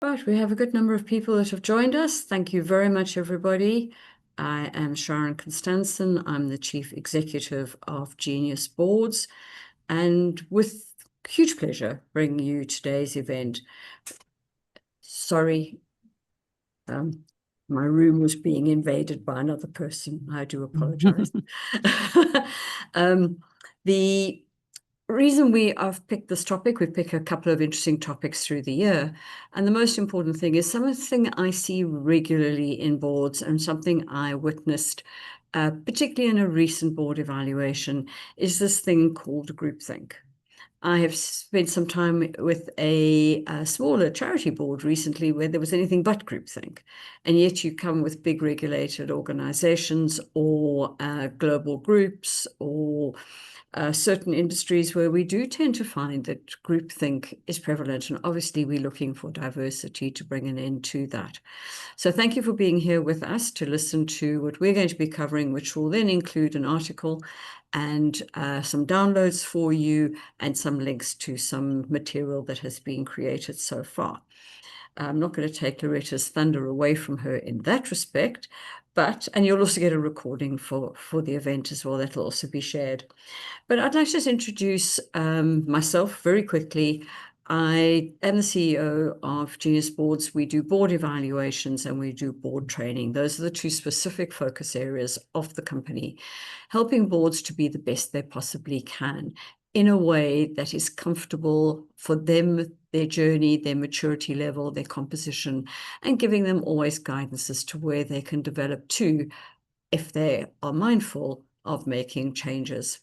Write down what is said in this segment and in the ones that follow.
Right, we have a good number of people that have joined us. Thank you very much, everybody. I am Sharon Constançon. I'm the Chief Executive of Genius Boards, and with huge pleasure bring you today's event. Sorry, my room was being invaded by another person. I do apologize. The reason I've picked this topic, we've picked a couple of interesting topics through the year. And the most important thing is something I see regularly in boards and something I witnessed, particularly in a recent board evaluation, is this thing called groupthink. I have spent some time with a smaller charity board recently where there was anything but groupthink. And yet you come with big regulated organizations or global groups or certain industries where we do tend to find that groupthink is prevalent. And obviously we're looking for diversity to bring an end to that. So thank you for being here with us to listen to what we're going to be covering, which will then include an article and some downloads for you and some links to some material that has been created so far. I'm not going to take Loretta's thunder away from her in that respect, and you'll also get a recording for the event as well. That'll also be shared. But I'd like to just introduce myself very quickly. I am the CEO of Genius Boards. We do board evaluations and we do board training. Those are the two specific focus areas of the company, helping boards to be the best they possibly can in a way that is comfortable for them, their journey, their maturity level, their composition, and giving them always guidance as to where they can develop to if they are mindful of making changes.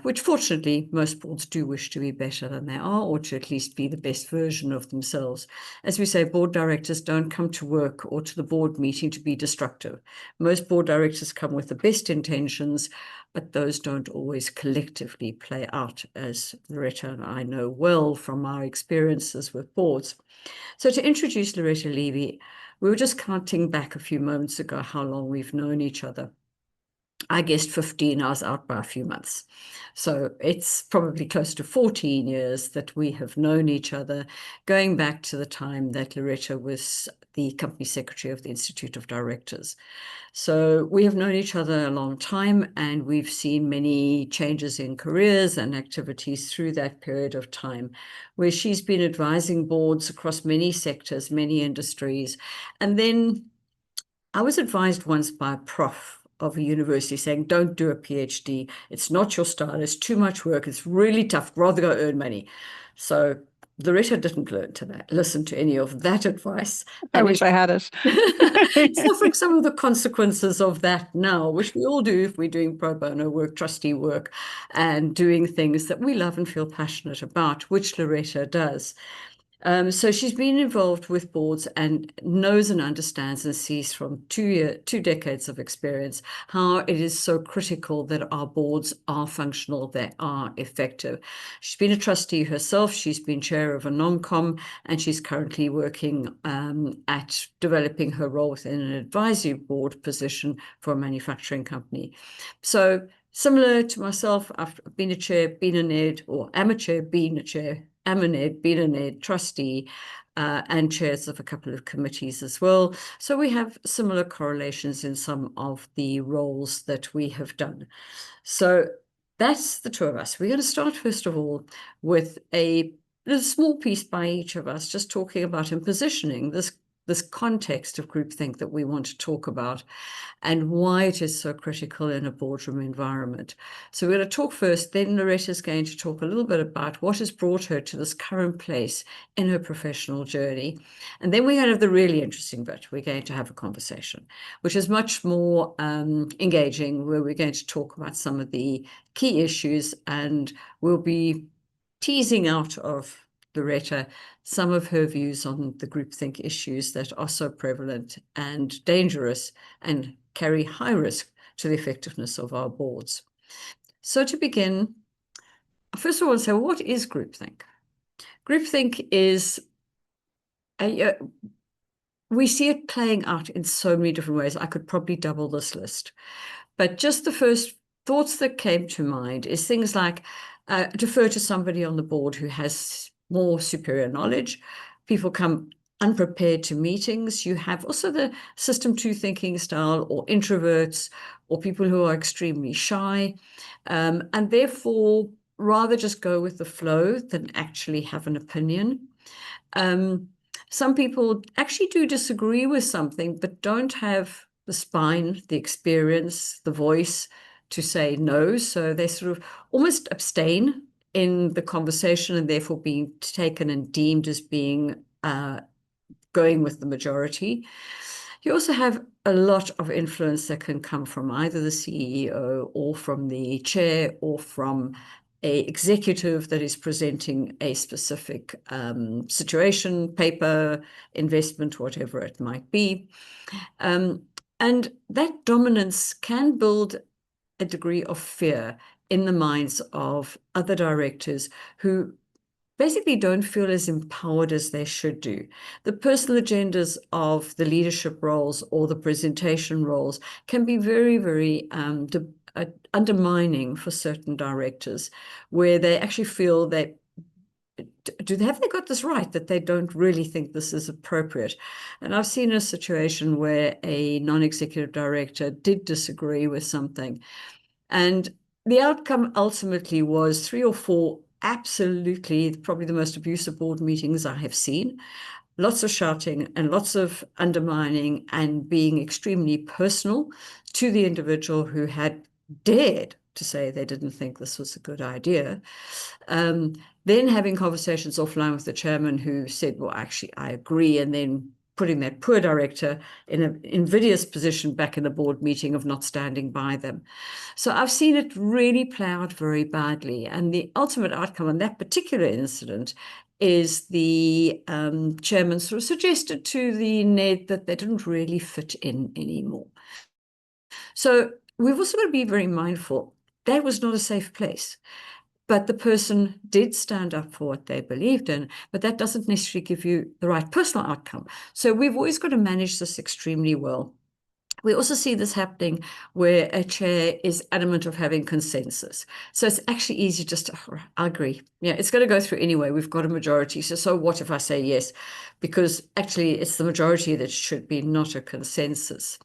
Which fortunately most boards do wish to be better than they are, or to at least be the best version of themselves. As we say, board directors don't come to work or to the board meeting to be destructive. Most board directors come with the best intentions, but those don't always collectively play out, as Loretto and I know well from our experiences with boards. So to introduce Loretto Leavy, we were just counting back a few moments ago how long we've known each other. I guessed 15, I was out by a few months. So it's probably close to 14 years that we have known each other, going back to the time that Loretto was the company secretary of the Institute of Directors. So we have known each other a long time, and we've seen many changes in careers and activities through that period of time, where she's been advising boards across many sectors, many industries. And then I was advised once by a prof of a university saying, don't do a PhD. It's not your style. It's too much work. It's really tough. Rather go earn money. So Loretto didn't listen to any of that advice. I wish I had it. Suffering some of the consequences of that now, which we all do if we're doing pro bono work, trustee work, and doing things that we love and feel passionate about, which Loretto does. So she's been involved with boards and knows and understands and sees from 2 decades of experience how it is so critical that our boards are functional, they are effective. She's been a trustee herself. She's been chair of a non-com, and she's currently working at developing her role within an advisory board position for a manufacturing company. So similar to myself, I've been a chair, been an ed, or am a chair, been a chair, am an ed, been an ed trustee, and chairs of a couple of committees as well. So we have similar correlations in some of the roles that we have done. So that's the two of us. We're going to start, first of all, with a small piece by each of us, just talking about and positioning this context of groupthink that we want to talk about and why it is so critical in a boardroom environment. So we're going to talk first, then Loretto is going to talk a little bit about what has brought her to this current place in her professional journey. And then we're going to have the really interesting bit. We're going to have a conversation, which is much more engaging, where we're going to talk about some of the key issues, and we'll be teasing out of Loretto some of her views on the groupthink issues that are so prevalent and dangerous and carry high risk to the effectiveness of our boards. So to begin, first of all, I'll say, what is groupthink? Groupthink is, we see it playing out in so many different ways. I could probably double this list. But just the first thoughts that came to mind is things like defer to somebody on the board who has more superior knowledge. People come unprepared to meetings. You have also the system 2 thinking style, or introverts, or people who are extremely shy, and therefore rather just go with the flow than actually have an opinion. Some people actually do disagree with something, but don't have the spine, the experience, the voice to say no. So they sort of almost abstain in the conversation, and therefore being taken and deemed as being going with the majority. You also have a lot of influence that can come from either the CEO or from the chair or from an executive that is presenting a specific situation, paper, investment, whatever it might be. And that dominance can build a degree of fear in the minds of other directors who basically don't feel as empowered as they should do. The personal agendas of the leadership roles or the presentation roles can be very, very undermining for certain directors, where they actually feel that have they got this right, that they don't really think this is appropriate. And I've seen a situation where a non-executive director did disagree with something, and the outcome ultimately was 3 or 4 absolutely probably the most abusive board meetings I have seen. Lots of shouting and lots of undermining and being extremely personal to the individual who had dared to say they didn't think this was a good idea. Then having conversations offline with the chairman, who said, well, actually, I agree, and then putting that poor director in an invidious position back in the board meeting of not standing by them. So I've seen it really play out very badly. And the ultimate outcome on that particular incident is the chairman sort of suggested to the NED that they didn't really fit in anymore. So we've also got to be very mindful that was not a safe place. But the person did stand up for what they believed in, but that doesn't necessarily give you the right personal outcome. So we've always got to manage this extremely well. We also see this happening where a chair is adamant of having consensus. So it's actually easy just to, oh, I agree. Yeah, it's going to go through anyway. We've got a majority. So what if I say yes? Because actually it's the majority that should be, not a consensus.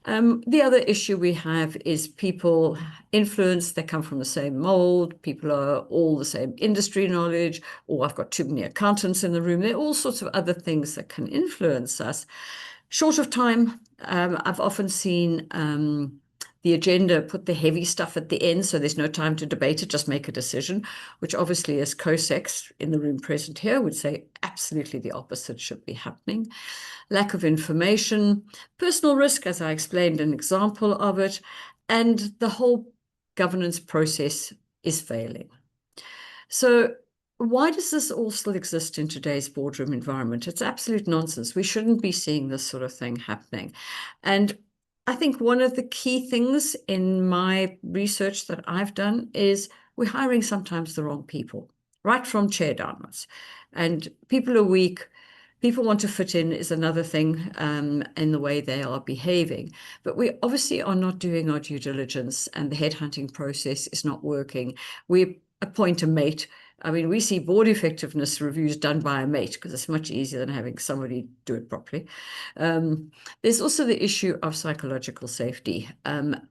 The other issue we have is people influence. They come from the same mold. People are all the same industry knowledge, or I've got too many accountants in the room. There are all sorts of other things that can influence us. Short of time, I've often seen the agenda put the heavy stuff at the end, so there's no time to debate it, just make a decision, which obviously as COSECs in the room present here would say absolutely the opposite should be happening. Lack of information, personal risk, as I explained an example of it, and the whole governance process is failing. So why does this all still exist in today's boardroom environment? It's absolute nonsense. We shouldn't be seeing this sort of thing happening. And I think one of the key things in my research that I've done is we're hiring sometimes the wrong people, right from chair downwards. And people are weak. People want to fit in is another thing in the way they are behaving. But we obviously are not doing our due diligence, and the headhunting process is not working. We appoint a mate. I mean, we see board effectiveness reviews done by a mate because it's much easier than having somebody do it properly. There's also the issue of psychological safety.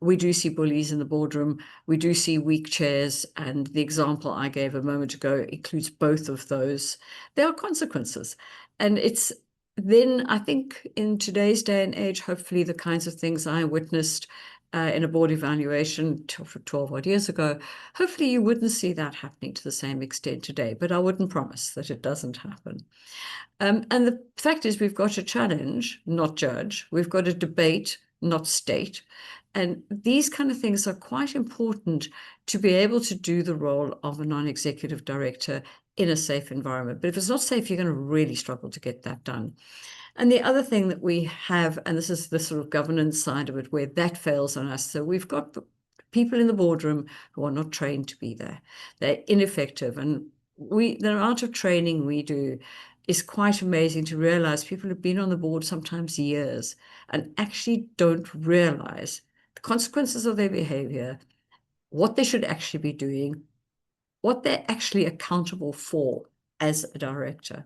We do see bullies in the boardroom. We do see weak chairs. And the example I gave a moment ago includes both of those. There are consequences. And it's then, I think, in today's day and age, hopefully the kinds of things I witnessed in a board evaluation 12 odd years ago, hopefully you wouldn't see that happening to the same extent today, but I wouldn't promise that it doesn't happen. And the fact is we've got to challenge, not judge. We've got to debate, not state. And these kind of things are quite important to be able to do the role of a non-executive director in a safe environment. But if it's not safe, you're going to really struggle to get that done. And the other thing that we have, and this is the sort of governance side of it, where that fails on us. So we've got people in the boardroom who are not trained to be there. They're ineffective. And the amount of training we do is quite amazing to realize people have been on the board sometimes years and actually don't realize the consequences of their behavior, what they should actually be doing, what they're actually accountable for as a director.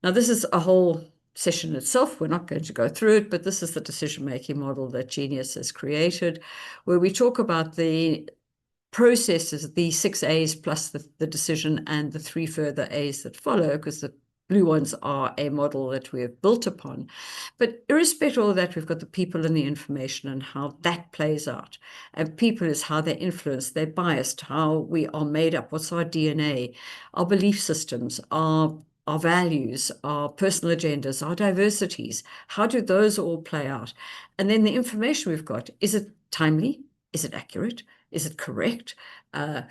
Now, this is a whole session itself. We're not going to go through it, but this is the decision-making model that Genius has created, where we talk about the processes, the 6 A's plus the decision and the 3 further A's that follow, because the blue ones are a model that we have built upon. But irrespective of that, we've got the people and the information and how that plays out. And people is how they're influenced, they're biased, how we are made up, what's our DNA, our belief systems, our values, our personal agendas, our diversities. How do those all play out? And then the information we've got, is it timely? Is it accurate? Is it correct?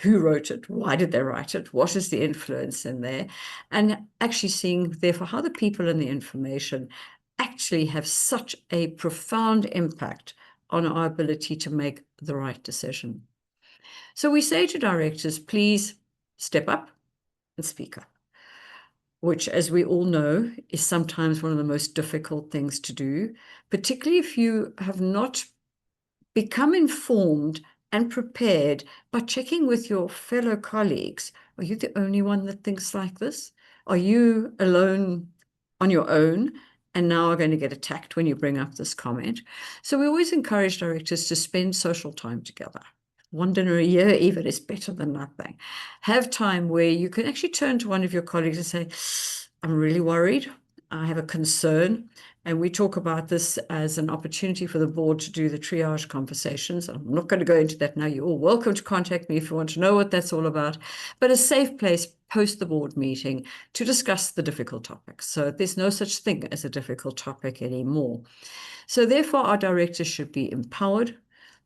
Who wrote it? Why did they write it? What is the influence in there? And actually seeing, therefore, how the people and the information actually have such a profound impact on our ability to make the right decision. So we say to directors, please step up and speak up, which, as we all know, is sometimes one of the most difficult things to do, particularly if you have not become informed and prepared by checking with your fellow colleagues. Are you the only one that thinks like this? Are you alone on your own and now are going to get attacked when you bring up this comment? So we always encourage directors to spend social time together. One dinner a year even is better than nothing. Have time where you can actually turn to one of your colleagues and say, I'm really worried. I have a concern. And we talk about this as an opportunity for the board to do the triage conversations. I'm not going to go into that now. You're all welcome to contact me if you want to know what that's all about, but a safe place post the board meeting to discuss the difficult topics. So there's no such thing as a difficult topic anymore. So therefore, our directors should be empowered.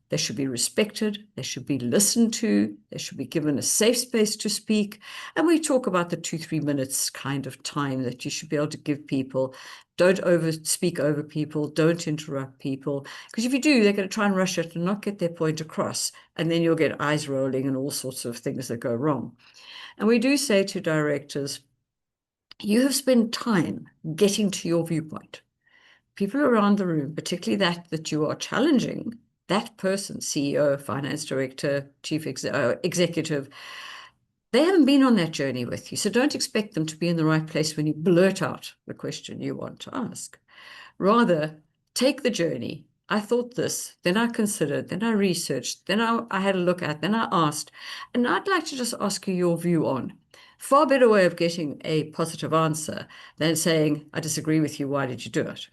They should be respected, they should be listened to, they should be given a safe space to speak. And we talk about the 2-3 minutes kind of time that you should be able to give people. Don't speak over people, don't interrupt people, because if you do, they're going to try and rush it and not get their point across. And then you'll get eyes rolling and all sorts of things that go wrong. And we do say to directors, you have spent time getting to your viewpoint. People around the room, particularly that you are challenging, that person, CEO, finance director, chief executive, they haven't been on that journey with you. So don't expect them to be in the right place when you blurt out the question you want to ask. Rather, take the journey. I thought this, then I considered, then I researched, then I had a look at, then I asked, and I'd like to just ask you your view on. Far better way of getting a positive answer than saying, I disagree with you, why did you do it?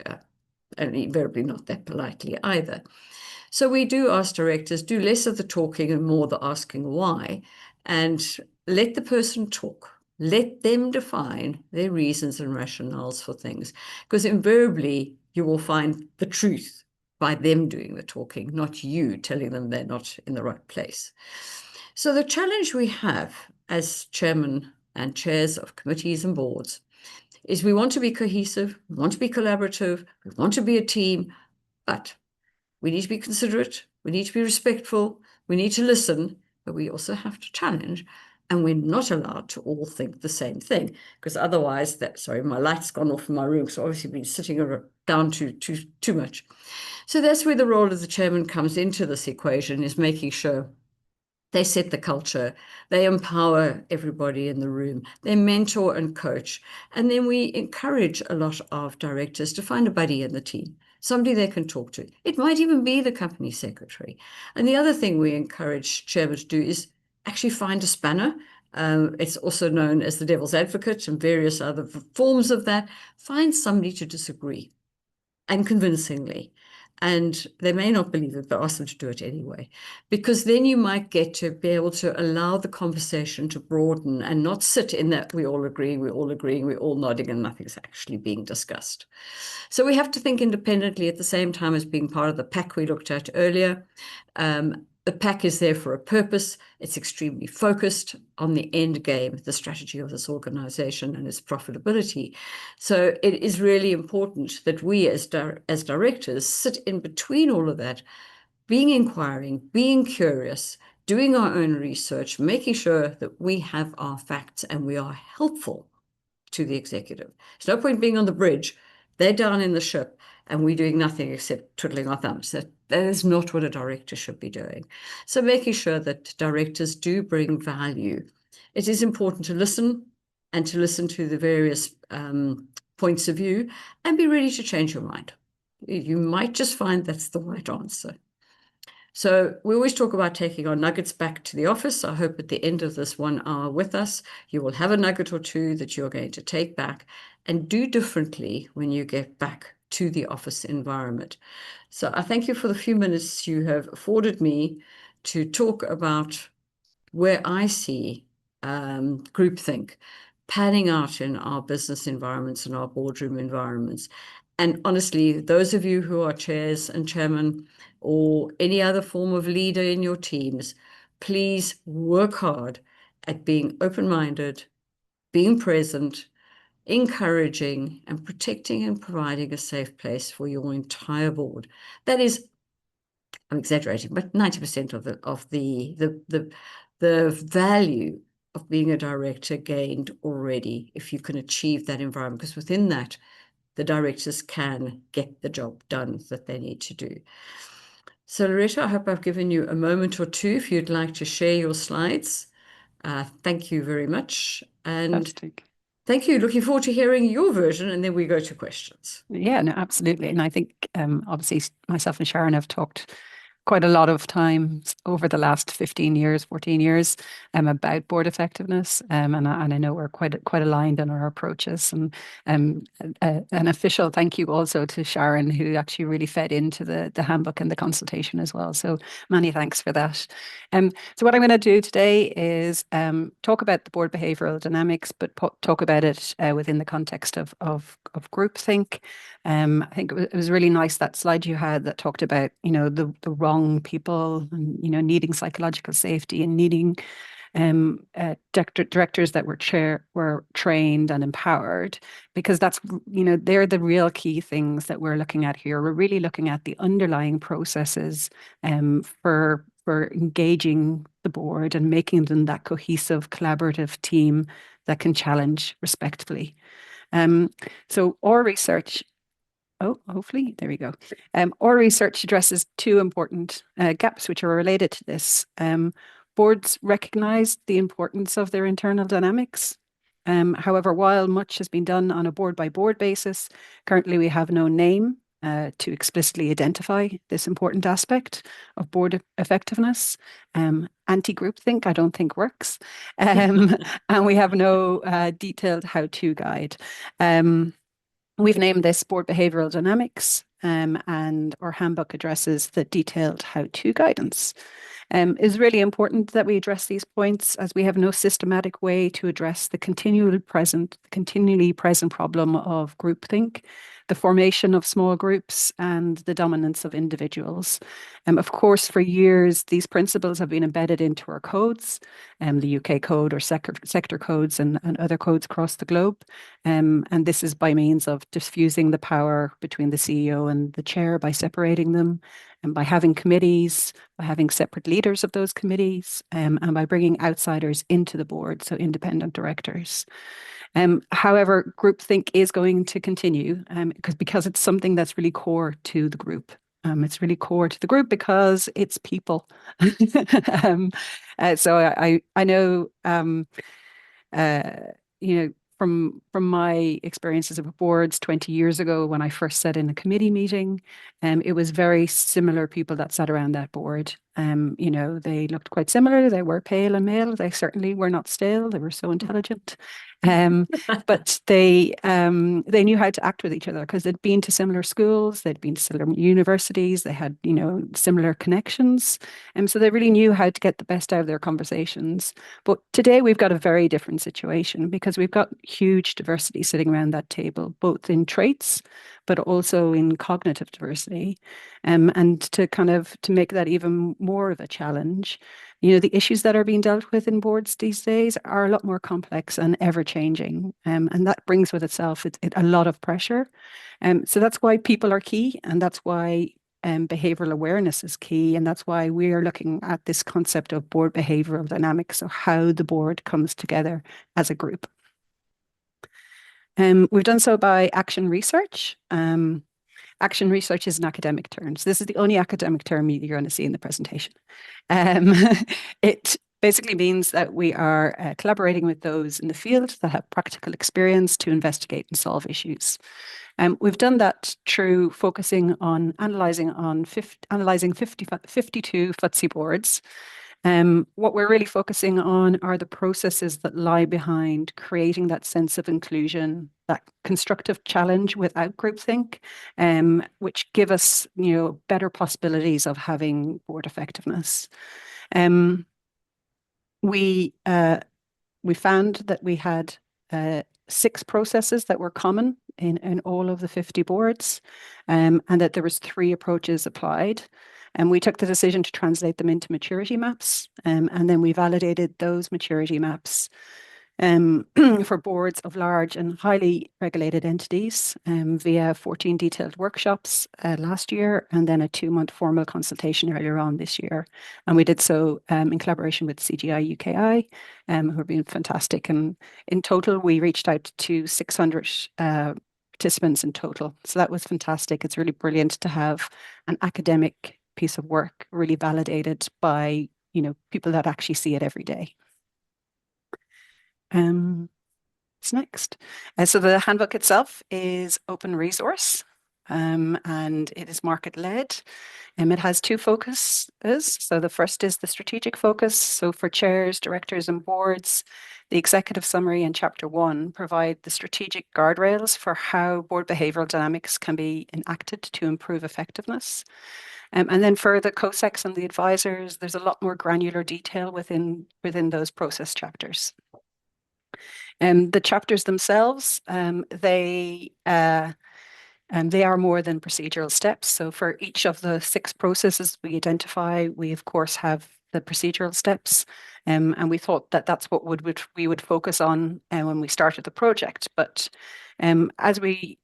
And invariably not that politely either. So we do ask directors, do less of the talking and more the asking why, and let the person talk. Let them define their reasons and rationales for things, because invariably you will find the truth by them doing the talking, not you telling them they're not in the right place. So the challenge we have as chairman and chairs of committees and boards is we want to be cohesive, we want to be collaborative, we want to be a team, but we need to be considerate, we need to be respectful, we need to listen, but we also have to challenge. And we're not allowed to all think the same thing, because otherwise sorry, my light's gone off in my room, so obviously been sitting down too much. So that's where the role of the chairman comes into this equation, is making sure they set the culture, they empower everybody in the room, they mentor and coach. And then we encourage a lot of directors to find a buddy in the team, somebody they can talk to. It might even be the company secretary. And the other thing we encourage chairmen to do is actually find a spanner. It's also known as the devil's advocate and various other forms of that. Find somebody to disagree, and convincingly. And they may not believe it, but ask them to do it anyway, because then you might get to be able to allow the conversation to broaden and not sit in that we all agree, we're all nodding, and nothing's actually being discussed. So we have to think independently at the same time as being part of the pack we looked at earlier. The pack is there for a purpose. It's extremely focused on the end game, the strategy of this organization and its profitability. So it is really important that we as directors sit in between all of that, being inquiring, being curious, doing our own research, making sure that we have our facts and we are helpful to the executive. There's no point being on the bridge. They're down in the ship and we're doing nothing except twiddling our thumbs. That is not what a director should be doing. So making sure that directors do bring value. It is important to listen and to listen to the various points of view and be ready to change your mind. You might just find that's the right answer. So we always talk about taking our nuggets back to the office. I hope at the end of this 1 hour with us, you will have a nugget or two that you're going to take back and do differently when you get back to the office environment. So I thank you for the few minutes you have afforded me to talk about where I see groupthink panning out in our business environments and our boardroom environments. And honestly, those of you who are chairs and chairmen or any other form of leader in your teams, please work hard at being open-minded, being present, encouraging, and protecting and providing a safe place for your entire board. That is, I'm exaggerating, but 90% of the value of being a director gained already if you can achieve that environment, because within that, the directors can get the job done that they need to do. So Loretto, I hope I've given you a moment or two if you'd like to share your slides. Thank you very much. And Fantastic. thank you. Looking forward to hearing your version, and then we go to questions. Yeah, no, absolutely. And I think obviously myself and Sharon have talked quite a lot of times over the last 15 years, 14 years about board effectiveness. And I know we're quite aligned in our approaches. And an official thank you also to Sharon, who actually really fed into the handbook and the consultation as well. So many thanks for that. So what I'm going to do today is talk about the board behavioural dynamics, but talk about it within the context of groupthink. I think it was really nice, that slide you had that talked about, the wrong people and, needing psychological safety and needing directors that were trained and empowered, because that's, they're the real key things that we're looking at here. We're really looking at the underlying processes for engaging the board and making them that cohesive, collaborative team that can challenge respectfully. So our research, hopefully, there we go. Our research addresses two important gaps which are related to this. Boards recognise the importance of their internal dynamics. However, while much has been done on a board-by-board basis, currently we have no name to explicitly identify this important aspect of board effectiveness. Anti-groupthink, I don't think works. And we have no detailed how-to guide. We've named this Board Behavioural Dynamics, and our handbook addresses the detailed how-to guidance. It's really important that we address these points, as we have no systematic way to address the continually present problem of groupthink, the formation of small groups, and the dominance of individuals. Of course, for years, these principles have been embedded into our codes, the UK code or sector codes and other codes across the globe. And this is by means of diffusing the power between the CEO and the chair by separating them, and by having committees, by having separate leaders of those committees, and by bringing outsiders into the board, so independent directors. However, groupthink is going to continue because it's something that's really core to the group. It's really core to the group because it's people. So I know, from my experiences of boards 20 years ago, when I first sat in a committee meeting, it was very similar people that sat around that board. They looked quite similar. They were pale and male. They certainly were not stale. They were so intelligent. But they knew how to act with each other because they'd been to similar schools, they'd been to similar universities, they had, similar connections. And so they really knew how to get the best out of their conversations. But today we've got a very different situation because we've got huge diversity sitting around that table, both in traits, but also in cognitive diversity. And to make that even more of a challenge, the issues that are being dealt with in boards these days are a lot more complex and ever changing. And that brings with itself a lot of pressure. So that's why people are key, and that's why behavioural awareness is key. And that's why we are looking at this concept of board behavioural dynamics, so how the board comes together as a group. We've done so by action research. Action research is an academic term. So this is the only academic term you're going to see in the presentation. It basically means that we are collaborating with those in the field that have practical experience to investigate and solve issues. We've done that through focusing on analysing 52 FTSE boards. What we're really focusing on are the processes that lie behind creating that sense of inclusion, that constructive challenge without groupthink, which give us, better possibilities of having board effectiveness. We found that we had 6 processes that were common in all of the 50 boards, and that there was 3 approaches applied. And we took the decision to translate them into maturity maps, and then we validated those maturity maps for boards of large and highly regulated entities via 14 detailed workshops last year, and then a 2-month formal consultation earlier on this year. And we did so in collaboration with CGI UKI, who have been fantastic. And in total, we reached out to 600 participants in total. So that was fantastic. It's really brilliant to have an academic piece of work really validated by, people that actually see it every day. What's next? So the handbook itself is open resource, and it is market-led. It has 2 focuses. So the first is the strategic focus. So for chairs, directors, and boards, the executive summary in Chapter 1 provide the strategic guardrails for how board behavioural dynamics can be enacted to improve effectiveness. And then for the COSECs and the advisors, there's a lot more granular detail within those process chapters. The chapters themselves, they are more than procedural steps. So for each of the 6 processes we identify, we of course have the procedural steps, and we thought that that's what we would focus on when we started the project. But as we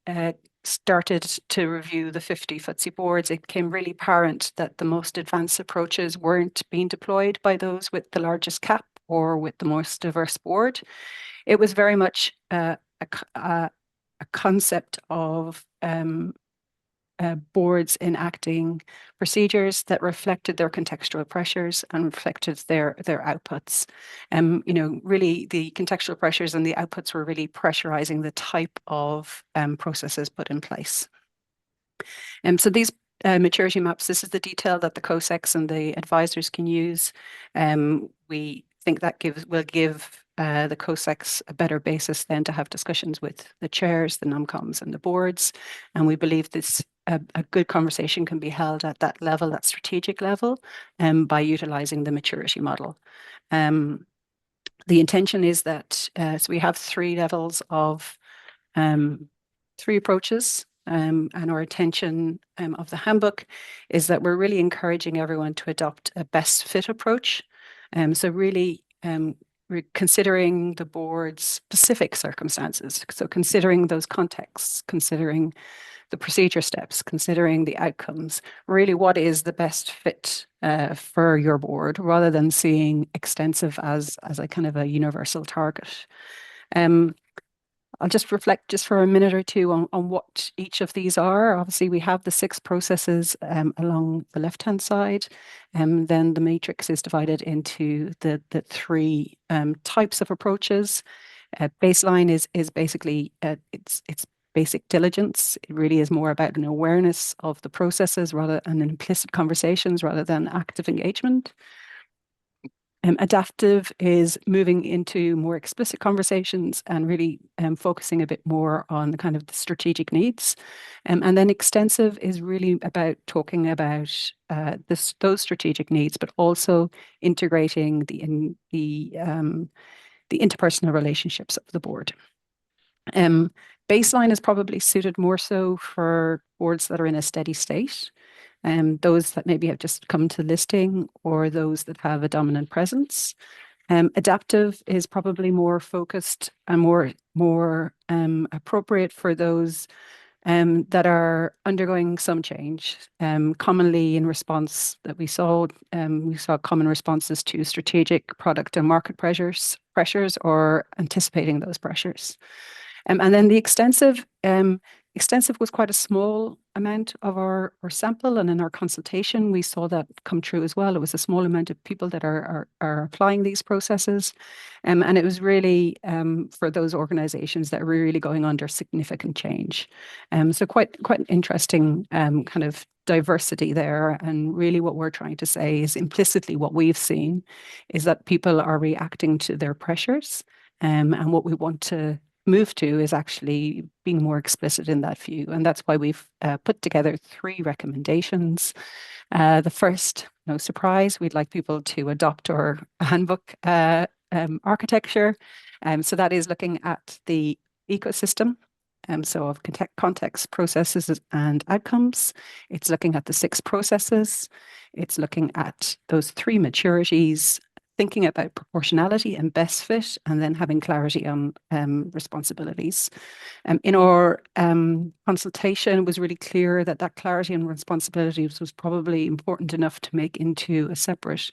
started to review the 50 FTSE boards, it became really apparent that the most advanced approaches weren't being deployed by those with the largest cap or with the most diverse board. It was very much a concept of boards enacting procedures that reflected their contextual pressures and reflected their outputs. Really the contextual pressures and the outputs were really pressurizing the type of processes put in place. So these maturity maps, this is the detail that the COSECs and the advisors can use. We think that will give the COSECs a better basis then to have discussions with the chairs, the NomComs and the boards. And we believe this a good conversation can be held at that level, that strategic level, by utilizing the maturity model. The intention is that, so we have 3 levels of 3 approaches. And our intention of the handbook is that we're really encouraging everyone to adopt a best fit approach. So really we're considering the board's specific circumstances. So considering those contexts, considering the procedure steps, considering the outcomes, really what is the best fit for your board, rather than seeing extensive as a kind of a universal target. I'll just reflect just for a minute or two on what each of these are. Obviously, we have the 6 processes along the left-hand side, and then the matrix is divided into the 3 types of approaches. Baseline is basically it's basic diligence. It really is more about an awareness of the processes and implicit conversations rather than active engagement. Adaptive is moving into more explicit conversations and really focusing a bit more on the kind of the strategic needs. And then extensive is really about talking about those strategic needs, but also integrating the interpersonal relationships of the board. Baseline is probably suited more so for boards that are in a steady state. Those that maybe have just come to listing or those that have a dominant presence. Adaptive is probably more focused and more appropriate for those that are undergoing some change. Commonly in response that we saw common responses to strategic product and market pressures or anticipating those pressures. And then the extensive Extensive was quite a small amount of our sample, and in our consultation we saw that come true as well. It was a small amount of people that are applying these processes, and it was really for those organisations that were really going under significant change. So quite an interesting kind of diversity there. And really what we're trying to say is implicitly what we've seen is that people are reacting to their pressures, and what we want to move to is actually being more explicit in that view. And that's why we've put together 3 recommendations. The first, no surprise, we'd like people to adopt our handbook architecture. So that is looking at the ecosystem. So of context, processes, and outcomes. It's looking at the 6 processes. It's looking at those 3 maturities, thinking about proportionality and best fit, and then having clarity on responsibilities. In our consultation, it was really clear that that clarity and responsibilities was probably important enough to make into a separate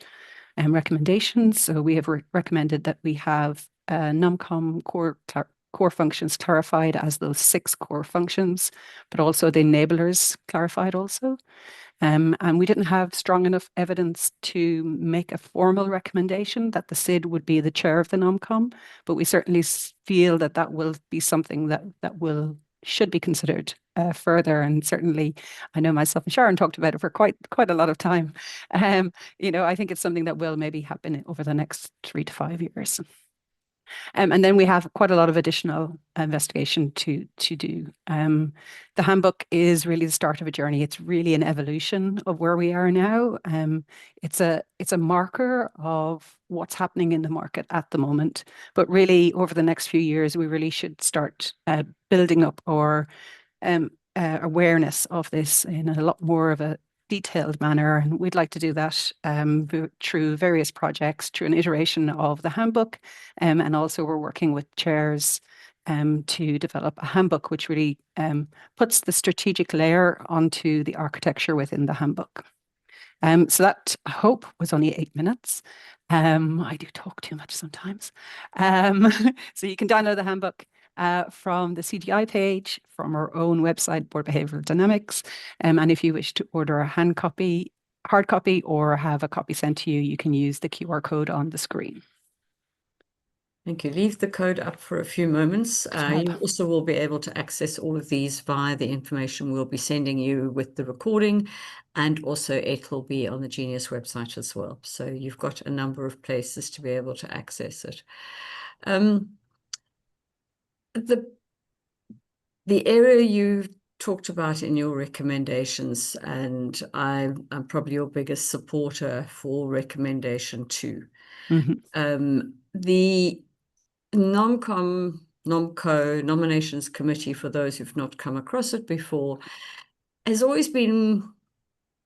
recommendation. So we have recommended that we have NomCom core functions clarified as those 6 core functions, but also the enablers clarified also. And we didn't have strong enough evidence to make a formal recommendation that the SID would be the chair of the NomCom, but we certainly feel that that will be something that should be considered further. And certainly, I know myself and Sharon talked about it for quite a lot of time. I think it's something that will maybe happen over the next 3 to 5 years. And then we have quite a lot of additional investigation to do. The handbook is really the start of a journey. It's really an evolution of where we are now. It's a marker of what's happening in the market at the moment. But really, over the next few years, we really should start building up our awareness of this in a lot more of a detailed manner, and we'd like to do that through various projects, through an iteration of the handbook, and also we're working with chairs to develop a handbook which really puts the strategic layer onto the architecture within the handbook. So that, I hope, was only 8 minutes. I do talk too much sometimes. So you can download the handbook from the CDI page, from our own website, Board Behavioural Dynamics. And if you wish to order a hard copy, or have a copy sent to you, you can use the QR code on the screen. Thank you. Leave the code up for a few moments. You also will be able to access all of these via the information we'll be sending you with the recording, and also it will be on the Genius website as well. So you've got a number of places to be able to access it. The area you talked about in your recommendations, and I'm probably your biggest supporter for recommendation 2. The NomCo Nominations Committee, for those who've not come across it before, has always been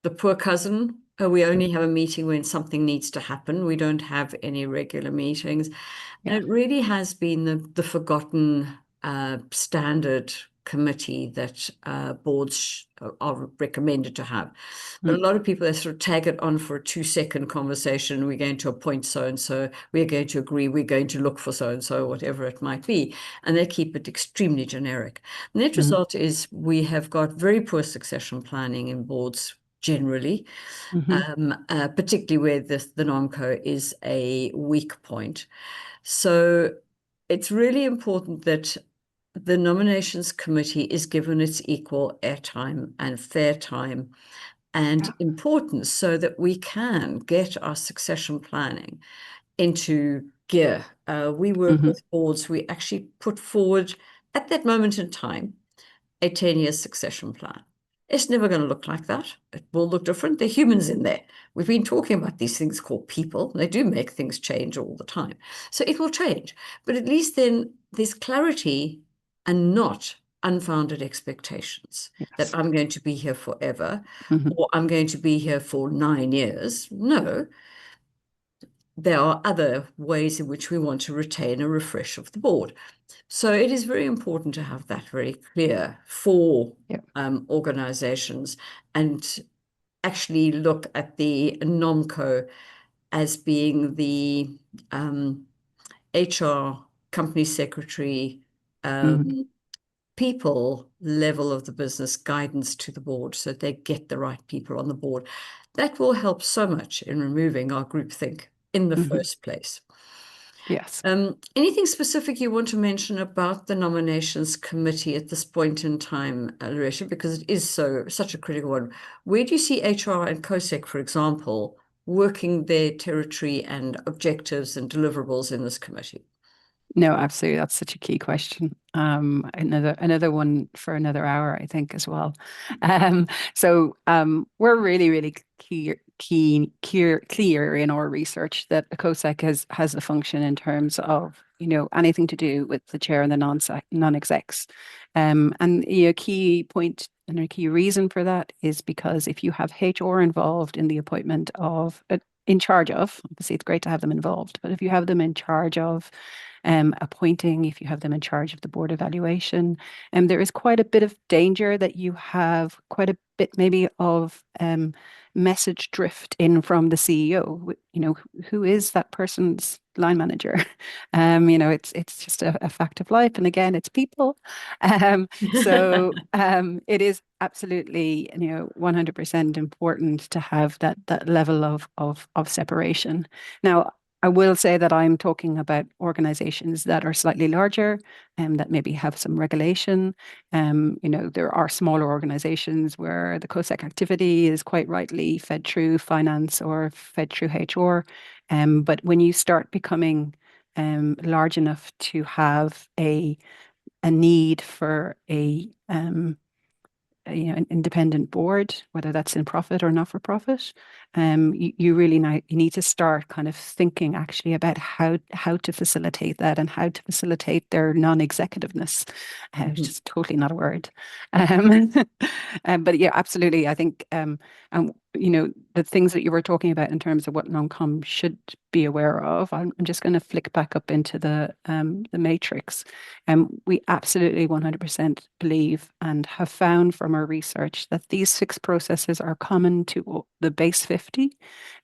the poor cousin. We only have a meeting when something needs to happen. We don't have any regular meetings. Yeah. And it really has been the forgotten standard committee that boards are recommended to have. But a lot of people, they sort of tag it on for a 2-second conversation. We're going to appoint so-and-so, we're going to agree, we're going to look for so-and-so, whatever it might be. And they keep it extremely generic. The net result is we have got very poor succession planning in boards generally, particularly where the NomCo is a weak point. So it's really important that the nominations committee is given its equal airtime and fair time and importance, so that we can get our succession planning into gear. We work with boards, we actually put forward at that moment in time a 10-year succession plan. It's never going to look like that. It will look different. There are humans in there. We've been talking about these things called people. They do make things change all the time. So it will change. But at least then there's clarity and not unfounded expectations that I'm going to be here forever, or I'm going to be here for 9 years. No. There are other ways in which we want to retain a refresh of the board. So it is very important to have that very clear for organizations, and actually look at the NomCo as being the HR company secretary, people level of the business guidance to the board so they get the right people on the board. That will help so much in removing our groupthink in the first place. Yes. Anything specific you want to mention about the nominations committee at this point in time, Loretto, because it is such a critical one. Where do you see HR and COSEC, for example, working their territory and objectives and deliverables in this committee? No, absolutely. That's such a key question. Another one for another hour, I think, as well. We're really, really clear in our research that the COSEC has the function in terms of, anything to do with the chair and the non-execs. And key point and a key reason for that is because if you have HR involved in the appointment of in charge of, obviously it's great to have them involved, but if you have them in charge of appointing, if you have them in charge of the board evaluation, there is quite a bit of danger that you have quite a bit maybe of message drift in from the CEO. Who is that person's line manager? It's just a fact of life, and again, it's people. It is absolutely 100% important to have that level of separation. Now, I will say that I'm talking about organizations that are slightly larger and that maybe have some regulation. There are smaller organizations where the COSEC activity is quite rightly fed through finance or fed through HR. But when you start becoming large enough to have a need for an independent board, whether that's in profit or not for profit, you really you need to start kind of thinking actually about how to facilitate that and how to facilitate their non-executiveness, which is totally not a word. But yeah, absolutely. I think the things that you were talking about in terms of what non-com should be aware of. I'm just going to flick back up into the matrix. We absolutely 100% believe and have found from our research that these 6 processes are common to the base 50.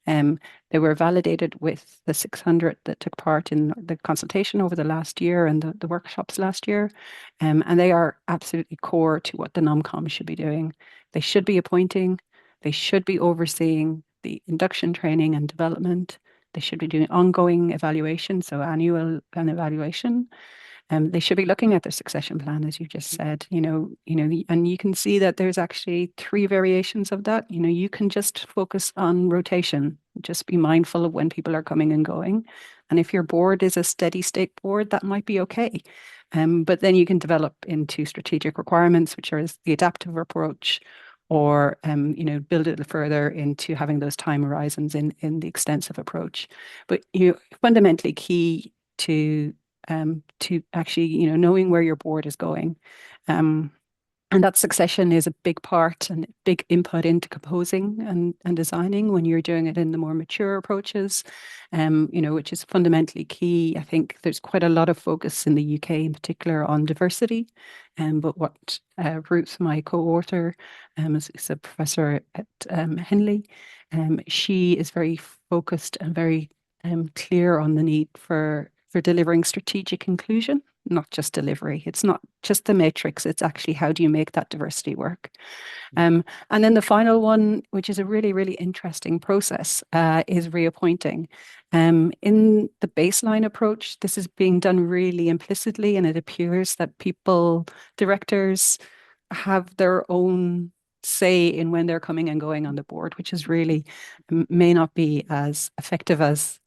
They were validated with the 600 that took part in the consultation over the last year and the workshops last year. And they are absolutely core to what the NomCom should be doing. They should be appointing, they should be overseeing the induction training and development. They should be doing ongoing evaluation, so annual evaluation. They should be looking at their succession plan, as you just said, and you can see that there's actually 3 variations of that. You can just focus on rotation, just be mindful of when people are coming and going. And if your board is a steady state board, that might be okay. But then you can develop into strategic requirements, which are the adaptive approach, or build it further into having those time horizons in the extensive approach. But fundamentally key to actually knowing where your board is going. And that succession is a big part and big input into composing and designing when you're doing it in the more mature approaches, which is fundamentally key. I think there's quite a lot of focus in the UK in particular on diversity. But what Ruth, my co-author, is a professor at Henley, she is very focused and very clear on the need for delivering strategic inclusion, not just delivery. It's not just the matrix, it's actually how do you make that diversity work. And then the final one, which is a really, really interesting process, is reappointing. In the baseline approach, this is being done really implicitly, and it appears that directors have their own say in when they're coming and going on the board, which is really may not be as effective as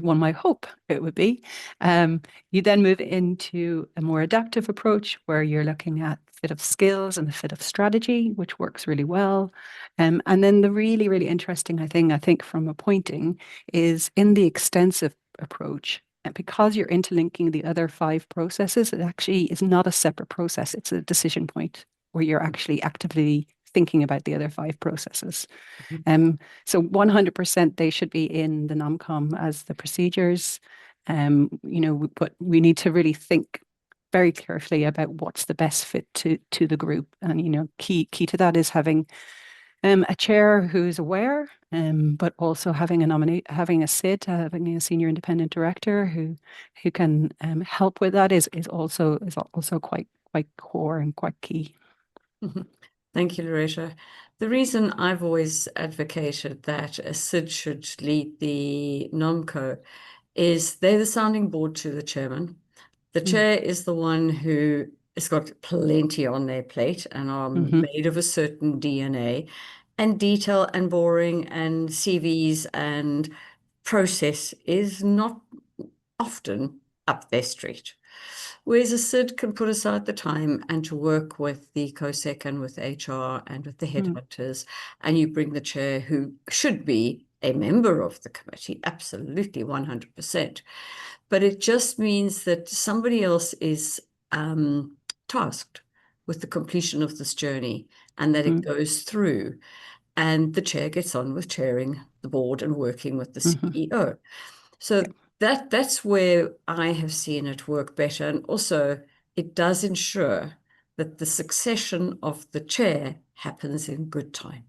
one might hope it would be. You then move into a more adaptive approach where you're looking at fit of skills and a fit of strategy, which works really well. And then the really, really interesting thing, I think, from appointing is in the extensive approach. And because you're interlinking the other 5 processes, it actually is not a separate process. It's a decision point where you're actually actively thinking about the other 5 processes. So 100% they should be in the NomCom as the procedures. But we need to really think very carefully about what's the best fit to the group. And key to that is having a chair who's aware, but also having a SID, having a senior independent director who can help with that is also quite quite core and quite key. Thank you, Loretto. The reason I've always advocated that a SID should lead the NOMCO is they're the sounding board to the chairman. The chair is the one who has got plenty on their plate and are made of a certain DNA, and detail and boring and CVs and process is not often up their street. Whereas a SID can put aside the time and to work with the COSEC and with HR and with the headhunters, and you bring the chair who should be a member of the committee, absolutely 100%. But it just means that somebody else is tasked with the completion of this journey and that it goes through. And the chair gets on with chairing the board and working with the CEO. So that's where I have seen it work better. And also, it does ensure that the succession of the chair happens in good time.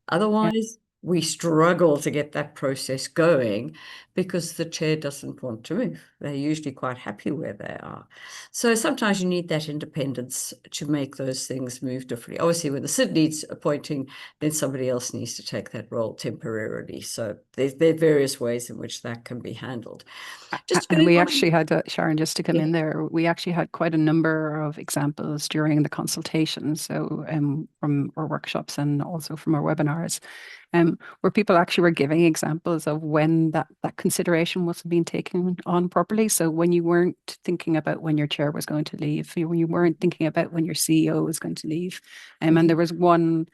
Otherwise, we struggle to get that process going because the chair doesn't want to move. They're usually quite happy where they are. So sometimes you need that independence to make those things move differently. Obviously, when the SID needs appointing, then somebody else needs to take that role temporarily. So there are various ways in which that can be handled. And we actually had, Sharon, just to come in there, we actually had quite a number of examples during the consultation. So from our workshops and also from our webinars, where people actually were giving examples of when that consideration wasn't being taken on properly. So when you weren't thinking about when your chair was going to leave, when you weren't thinking about when your CEO was going to leave. And there was one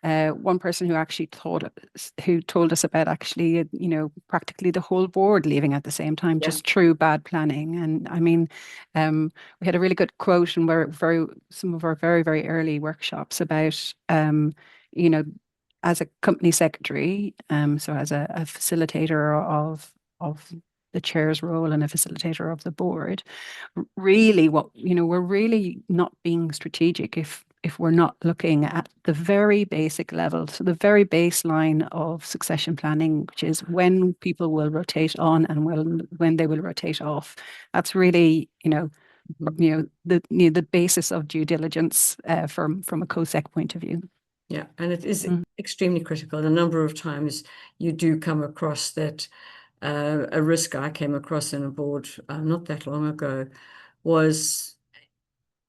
person who actually told us about actually, practically the whole board leaving at the same time, just through bad planning. And I mean, we had a really good quote in some of our very, very early workshops about, as a company secretary, so as a facilitator of the chair's role and a facilitator of the board, really we're really not being strategic if we're not looking at the very basic level, so the very baseline of succession planning, which is when people will rotate on and when they will rotate off. That's really, the basis of due diligence from a COSEC point of view. Yeah, and it is extremely critical. A number of times you do come across that. A risk I came across in a board not that long ago was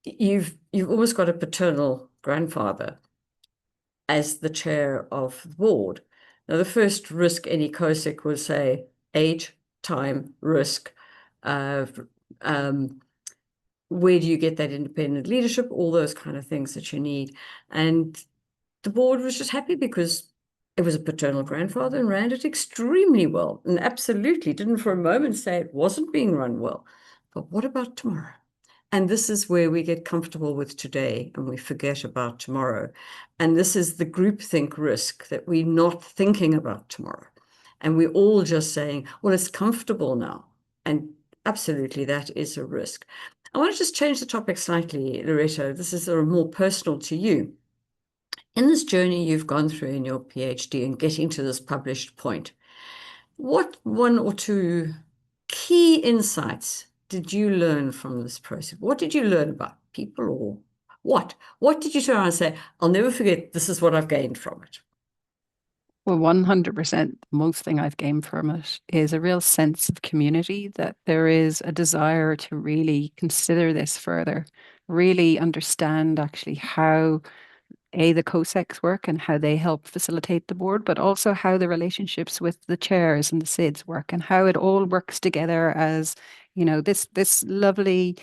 you've almost got a paternal grandfather as the chair of the board. Now, the first risk any COSEC would say, age, time, risk, where do you get that independent leadership, all those kind of things that you need. And the board was just happy because it was a paternal grandfather and ran it extremely well, and absolutely didn't for a moment say it wasn't being run well. But what about tomorrow? And this is where we get comfortable with today and we forget about tomorrow. And this is the groupthink risk, that we're not thinking about tomorrow. And we're all just saying, well, it's comfortable now. And absolutely, that is a risk. I want to just change the topic slightly, Loretto. This is more personal to you. In this journey you've gone through in your PhD and getting to this published point, what one or two key insights did you learn from this process? What did you learn about people, or what? What did you turn around and say, I'll never forget, this is what I've gained from it? Well, 100%, most thing I've gained from it is a real sense of community, that there is a desire to really consider this further, really understand actually how the COSECs work and how they help facilitate the board, but also how the relationships with the chairs and the SIDs work and how it all works together as, this lovely,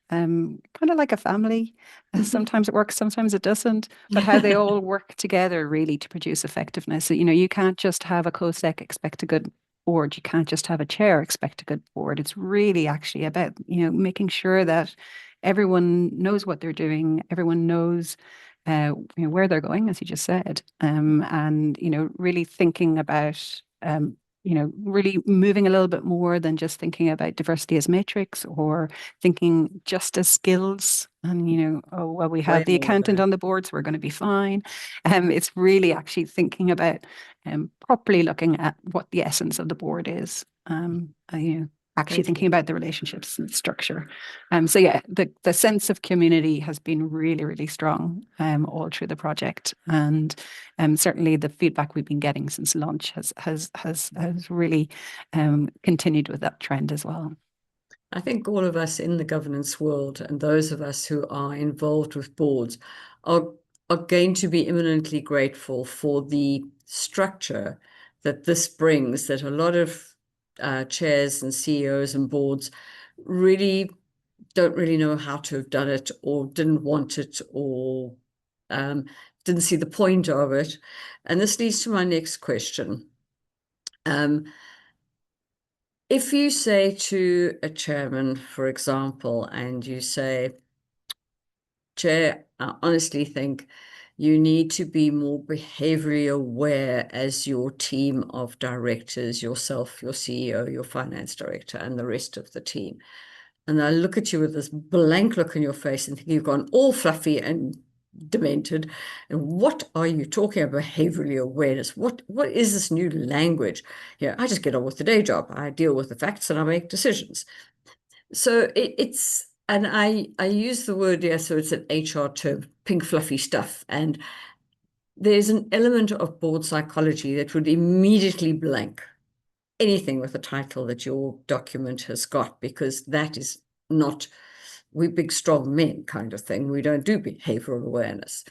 kind of like a family. Sometimes it works, sometimes it doesn't, but how they all work together really to produce effectiveness. So, you can't just have a COSEC expect a good board. You can't just have a chair expect a good board. It's really actually about, making sure that everyone knows what they're doing, everyone knows where they're going, as you just said, and really thinking about really moving a little bit more than just thinking about diversity as matrix or thinking just as skills. And oh well, we have the accountant on the board, so we're going to be fine. It's really actually thinking about properly looking at what the essence of the board is. actually thinking about the relationships and structure. So yeah, the sense of community has been really, really strong all through the project, and certainly the feedback we've been getting since launch has really continued with that trend as well. I think all of us in the governance world and those of us who are involved with boards are going to be imminently grateful for the structure that this brings, that a lot of chairs and CEOs and boards really don't really know how to have done it, or didn't want it, or didn't see the point of it. And this leads to my next question. If you say to a chairman, for example, and you say, Chair, I honestly think you need to be more behaviorally aware as your team of directors, yourself, your CEO, your finance director, and the rest of the team. And I look at you with this blank look in your face and think you've gone all fluffy and demented. And what are you talking about, behaviorally awareness? What is this new language? Yeah, I just get on with the day job. I deal with the facts and I make decisions. So it's, and I use the word, yeah, so it's an HR term, pink fluffy stuff. And there's an element of board psychology that would immediately blank anything with the title that your document has got, because that is not, we big strong men kind of thing. We don't do behavioral awareness.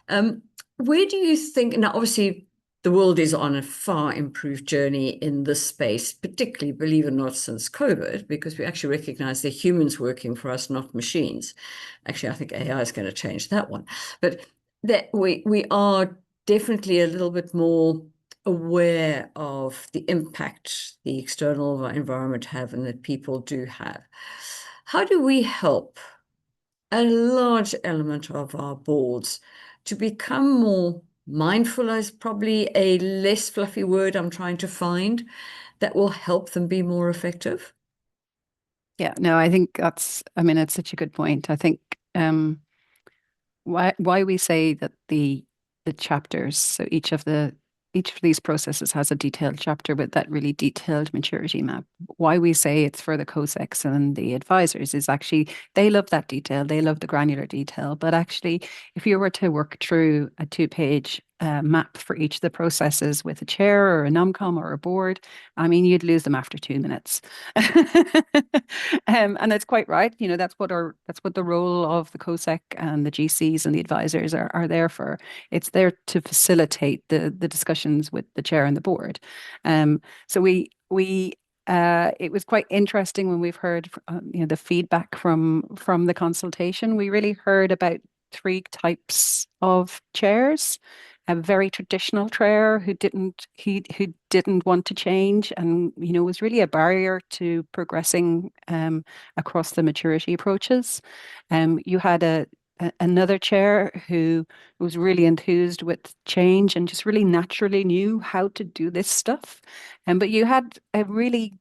Where do you think, now obviously the world is on a far improved journey in this space, particularly, believe it or not, since COVID, because we actually recognize they're humans working for us, not machines. Actually, I think AI is going to change that one. But that we are definitely a little bit more aware of the impact the external environment have and that people do have. How do we help a large element of our boards to become more mindful, is probably a less fluffy word I'm trying to find, that will help them be more effective? Yeah, no, I think that's, I mean, it's such a good point. I think why we say that the chapters, so each of these processes has a detailed chapter with that really detailed maturity map. Why we say it's for the COSECs and the advisors is actually they love that detail, they love the granular detail. But actually, if you were to work through a 2-page map for each of the processes with a chair or a nomcom or a board, I mean, you'd lose them after 2 minutes. And it's quite right. You know, that's what the role of the COSEC and the GCs and the advisors are there for. It's there to facilitate the discussions with the chair and the board. So it was quite interesting when we've heard the feedback from the consultation. We really heard about 3 types of chairs. A very traditional chair who didn't want to change, and was really a barrier to progressing across the maturity approaches. You had another chair who was really enthused with change and just really naturally knew how to do this stuff. But you had a really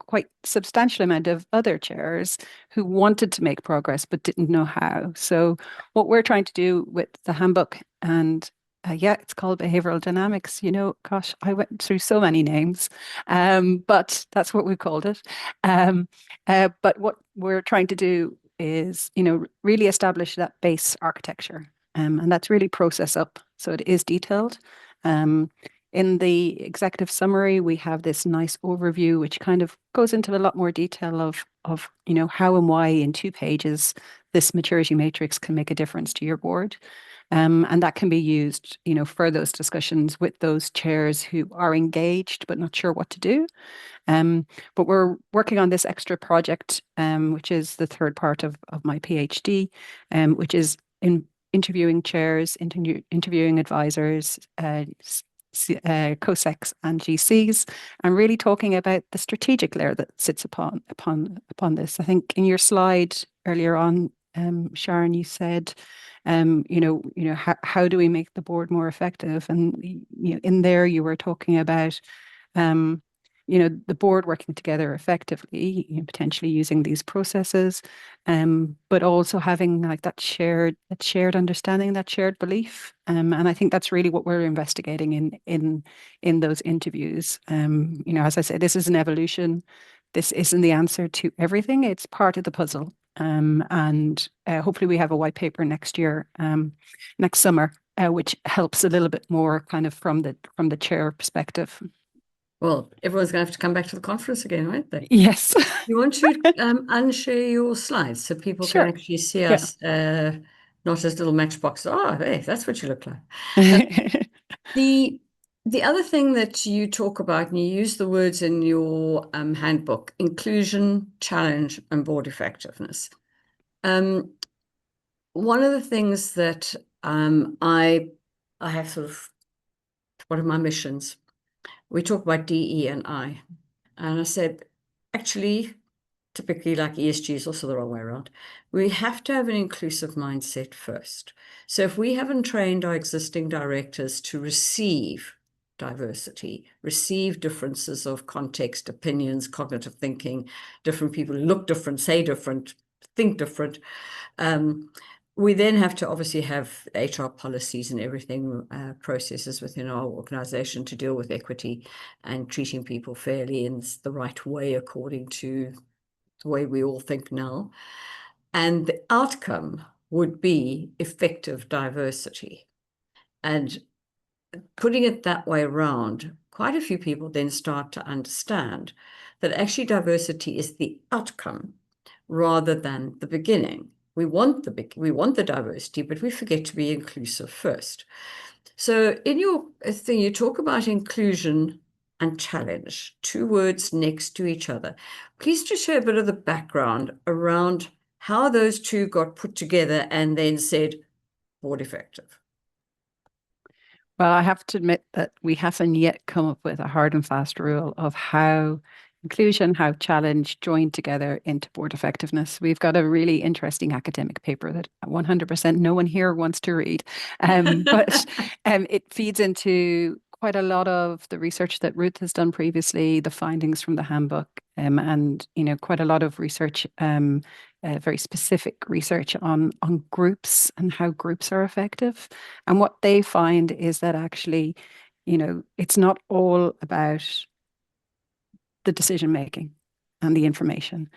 quite substantial amount of other chairs who wanted to make progress but didn't know how. So what we're trying to do with the handbook, and it's called behavioral dynamics. Gosh, I went through so many names, but that's what we called it. But what we're trying to do is, really establish that base architecture, and that's really process up. So it is detailed. In the executive summary, we have this nice overview, which kind of goes into a lot more detail of how and why in 2 pages this maturity matrix can make a difference to your board. And that can be used, for those discussions with those chairs who are engaged but not sure what to do. But we're working on this extra project, which is the 3rd part of my PhD, which is in interviewing chairs, interviewing advisors, COSECs and GCs, and really talking about the strategic layer that sits upon this. I think in your slide earlier on, Sharon, you said, how do we make the board more effective? And in there you were talking about the board working together effectively, potentially using these processes, but also having like that shared understanding, that shared belief. And I think that's really what we're investigating in those interviews. As I said, this is an evolution. this isn't the answer to everything. It's part of the puzzle. And hopefully we have a white paper next year, next summer, which helps a little bit more kind of from the chair perspective. Well, everyone's going to have to come back to the conference again, won't they? Yes. You want to unshare your slides so people Sure. can actually see Yeah. us, not as little matchboxes. Oh, hey, that's what you look like. The other thing that you talk about, and you use the words in your handbook, inclusion, challenge, and board effectiveness. One of the things that I have sort of, one of my missions, we talk about DE and I. And I said, actually, typically like ESG is also the wrong way around. We have to have an inclusive mindset first. So if we haven't trained our existing directors to receive diversity, receive differences of context, opinions, cognitive thinking, different people look different, say different, think different, we then have to obviously have HR policies and everything, processes within our organization to deal with equity and treating people fairly in the right way according to the way we all think now. And the outcome would be effective diversity. And putting it that way around, quite a few people then start to understand that actually diversity is the outcome rather than the beginning. We want the diversity, but we forget to be inclusive first. So in your thing, you talk about inclusion and challenge, two words next to each other. Please just share a bit of the background around how those two got put together and then said, board effective. Well, I have to admit that we haven't yet come up with a hard and fast rule of how inclusion, how challenge join together into board effectiveness. We've got a really interesting academic paper that 100% no one here wants to read, but it feeds into quite a lot of the research that Ruth has done previously, the findings from the handbook, and quite a lot of research, very specific research on groups and how groups are effective. And what they find is that actually, it's not all about the decision making and the information.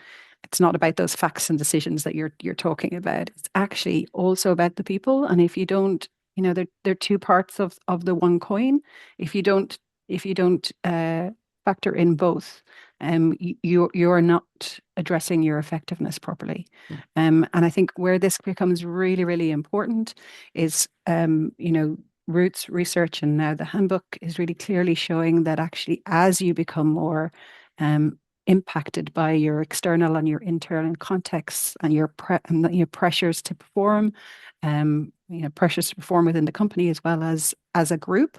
It's not about those facts and decisions that you're talking about. It's actually also about the people. And if you don't, they're two parts of the one coin. If you don't factor in both, you're not addressing your effectiveness properly. And I think where this becomes really, really important is, Ruth's research and now the handbook is really clearly showing that actually as you become more impacted by your external and your internal contexts and your pressures to perform, pressures to perform within the company as well as a group,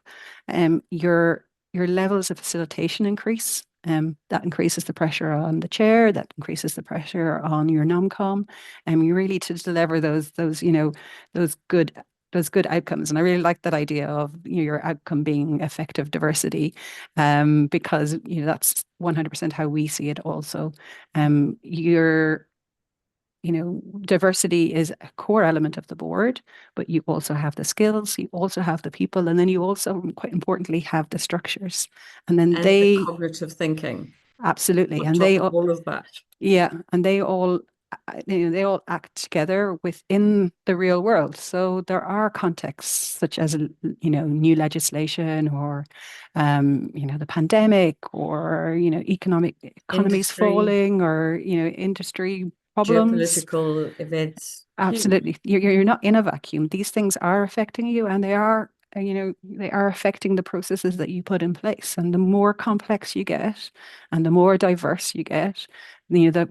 your levels of facilitation increase. That increases the pressure on the chair, that increases the pressure on your nomcom, and you really to deliver those good outcomes. And I really like that idea of your outcome being effective diversity, because that's 100% how we see it also. Diversity is a core element of the board, but you also have the skills, you also have the people, and then you also, quite importantly, have the structures. And then the cognitive thinking. Absolutely. And they all of that. Yeah. And they all act together within the real world. So there are contexts such as, new legislation or, the pandemic or, economies falling or, industry problems. Geopolitical events. Absolutely. You're not in a vacuum. These things are affecting you and they are affecting the processes that you put in place. And the more complex you get and the more diverse you get, the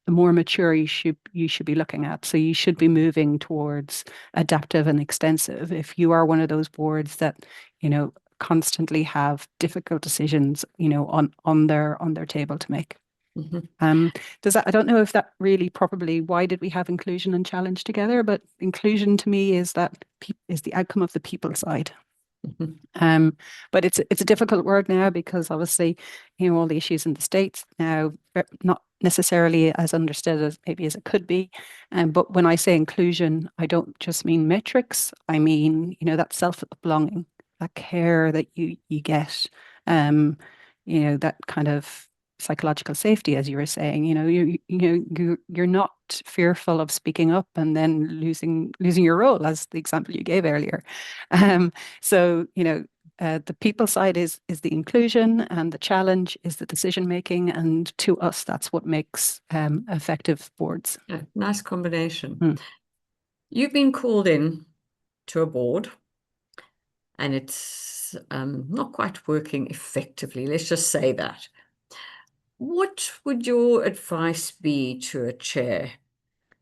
more mature you should be looking at. So you should be moving towards adaptive and extensive if you are one of those boards that, constantly have difficult decisions, on their table to make. I don't know if that really properly, why did we have inclusion and challenge together? But inclusion to me is the outcome of the people side. But it's a difficult word now because obviously, all the issues in the States now, not necessarily as understood as maybe as it could be. But when I say inclusion, I don't just mean metrics. I mean, that self-belonging, that care that you get. that kind of psychological safety, as you were saying. You're not fearful of speaking up and then losing your role, as the example you gave earlier. So the people side is the inclusion, and the challenge is the decision making, and to us that's what makes effective boards. Yeah, nice combination. You've been called in to a board and it's not quite working effectively. Let's just say that. What would your advice be to a chair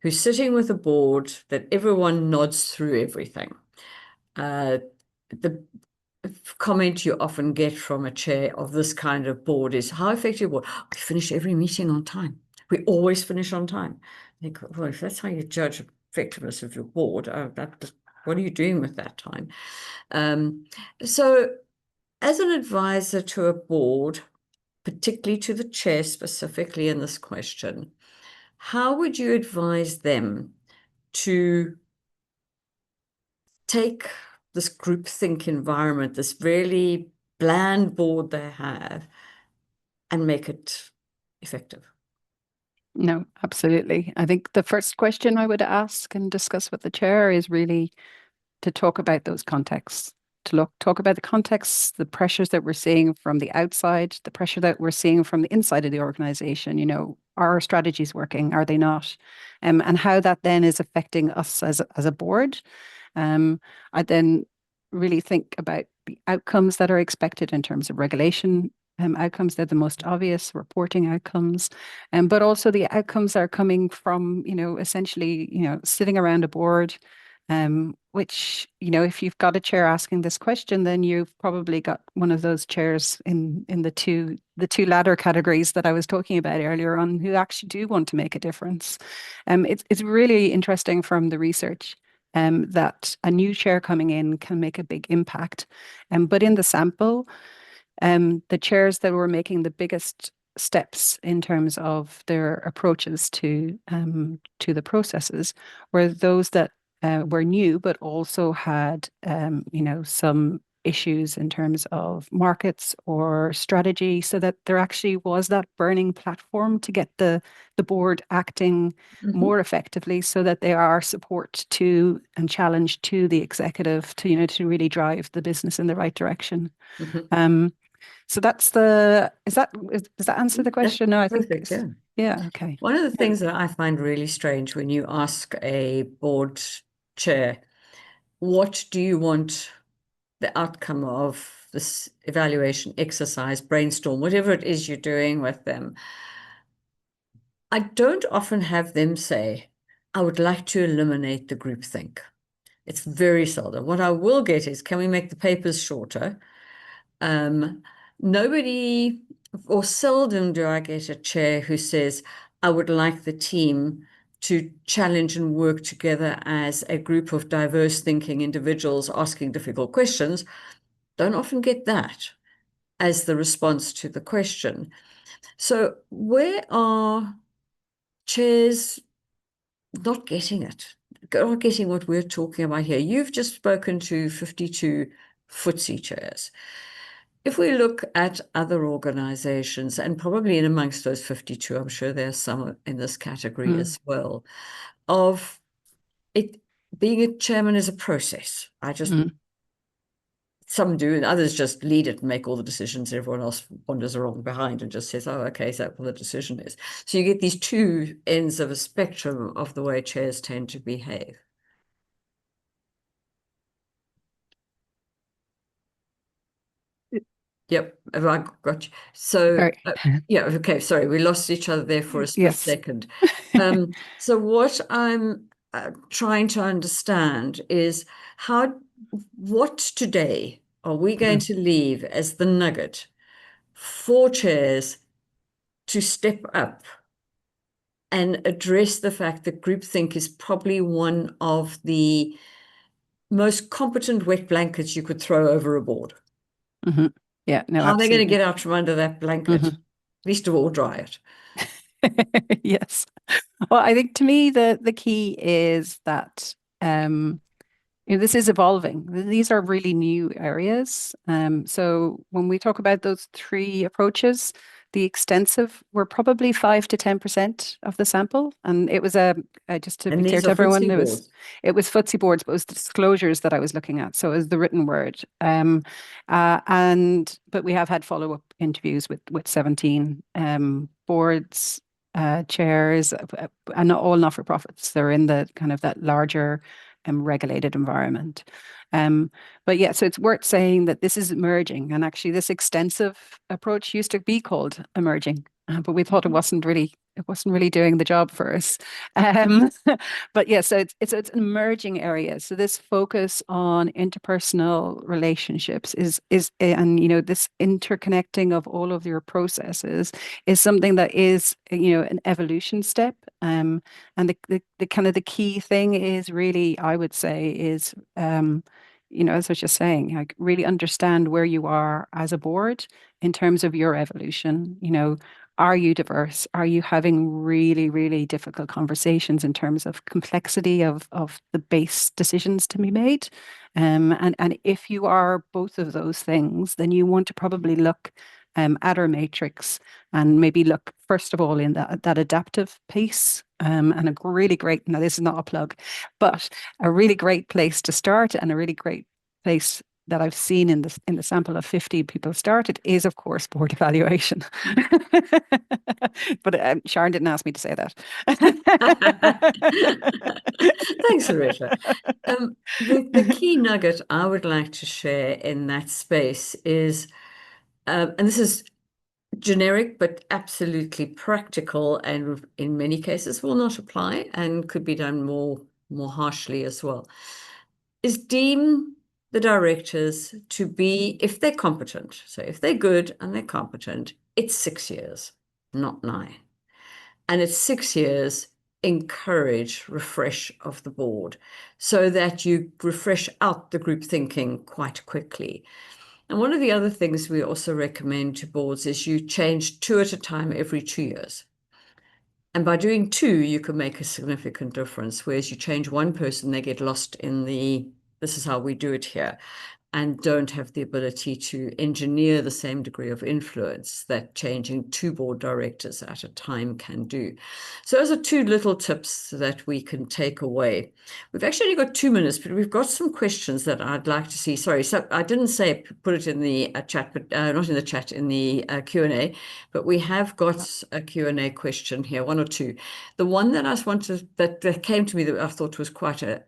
who's sitting with a board that everyone nods through everything? The comment you often get from a chair of this kind of board is, how effective board? We finish every meeting on time. We always finish on time. I think, well, if that's how you judge effectiveness of your board, what are you doing with that time? So as an advisor to a board, particularly to the chair specifically in this question, how would you advise them to take this groupthink environment, this really bland board they have, and make it effective? No, absolutely. I think the first question I would ask and discuss with the chair is really to talk about those contexts, to talk about the contexts, the pressures that we're seeing from the outside, the pressure that we're seeing from the inside of the organization. Are our strategies working? Are they not? And how that then is affecting us as a board. I then really think about the outcomes that are expected in terms of regulation outcomes. They're the most obvious reporting outcomes, but also the outcomes that are coming from, essentially, sitting around a board, which, if you've got a chair asking this question, then you've probably got one of those chairs in the two latter categories that I was talking about earlier on, who actually do want to make a difference. It's really interesting from the research that a new chair coming in can make a big impact. But in the sample, the chairs that were making the biggest steps in terms of their approaches to the processes were those that were new, but also had some issues in terms of markets or strategy, so that there actually was that burning platform to get the board acting more effectively, so that they are support to and challenge to the executive to really drive the business in the right direction. So does that answer the question? No, I think perfect, yeah, okay. One of the things that I find really strange when you ask a board chair, what do you want the outcome of this evaluation exercise, brainstorm, whatever it is you're doing with them, I don't often have them say, I would like to eliminate the groupthink. It's very seldom. What I will get is, can we make the papers shorter? Nobody, or seldom do I get a chair who says, I would like the team to challenge and work together as a group of diverse thinking individuals asking difficult questions. Don't often get that as the response to the question. So where are chairs not getting it? Not getting what we're talking about here. You've just spoken to 52 FTSE chairs. If we look at other organizations, and probably in amongst those 52, I'm sure there's some in this category as well, of it being a chairman is a process. Some do, and others just lead it and make all the decisions. Everyone else wanders along behind and just says, oh, okay, is that what the decision is? So you get these two ends of a spectrum of the way chairs tend to behave. Yep, have I got you? So, yeah, okay, sorry, we lost each other there for a split second. So what I'm trying to understand is what today are we going to leave as the nugget for chairs to step up and address the fact that groupthink is probably one of the most competent wet blankets you could throw over a board? Yeah, no, how are they going to absolutely. get out from under that blanket? Least of all, dry it. Yes. Well, I think to me the key is that This is evolving. These are really new areas. So when we talk about those three approaches, the extensive were probably 5 to 10% of the sample, and it was just to be And clear these to are everyone, FTSE boards. it was FTSE boards, but it was the disclosures that I was looking at. So it was the written word. But we have had follow-up interviews with 17 boards, chairs, and all not-for-profits. They're in the kind of that larger regulated environment. But yeah, so it's worth saying that this is emerging, and actually this extensive approach used to be called emerging, but we thought it wasn't really doing the job for us. Um, but yeah, so it's an emerging area. So this focus on interpersonal relationships is and this interconnecting of all of your processes is something that is an evolution step. And the kind of the key thing is really, I would say, is as I was just saying, like really understand where you are as a board in terms of your evolution. Are you diverse? Are you having really, really difficult conversations in terms of complexity of the base decisions to be made? And if you are both of those things, then you want to probably look at our matrix and maybe look first of all in that adaptive piece. And a really great, now this is not a plug, but a really great place to start and a really great place that I've seen in the sample of 50 people started is, of course, board evaluation. But Sharon didn't ask me to say that. Thanks, Loretto. The key nugget I would like to share in that space is, and this is generic but absolutely practical, and in many cases will not apply and could be done more harshly as well, is deem the directors to be, if they're competent, so if they're good and they're competent, it's 6 years, not 9. And it's 6 years, encourage refresh of the board so that you refresh out the group thinking quite quickly. And one of the other things we also recommend to boards is you change 2 at a time every 2 years. And by doing 2, you can make a significant difference. Whereas you change one person, they get lost in this is how we do it here, and don't have the ability to engineer the same degree of influence that changing 2 board directors at a time can do. So those are 2 little tips that we can take away. We've actually only got 2 minutes, but we've got some questions that I'd like to see. Sorry, so I didn't say put it in the chat, but not in the chat, in the Q&A, but we have got a Q&A question here, 1 or 2. The one that I wanted that came to me that I thought was quite a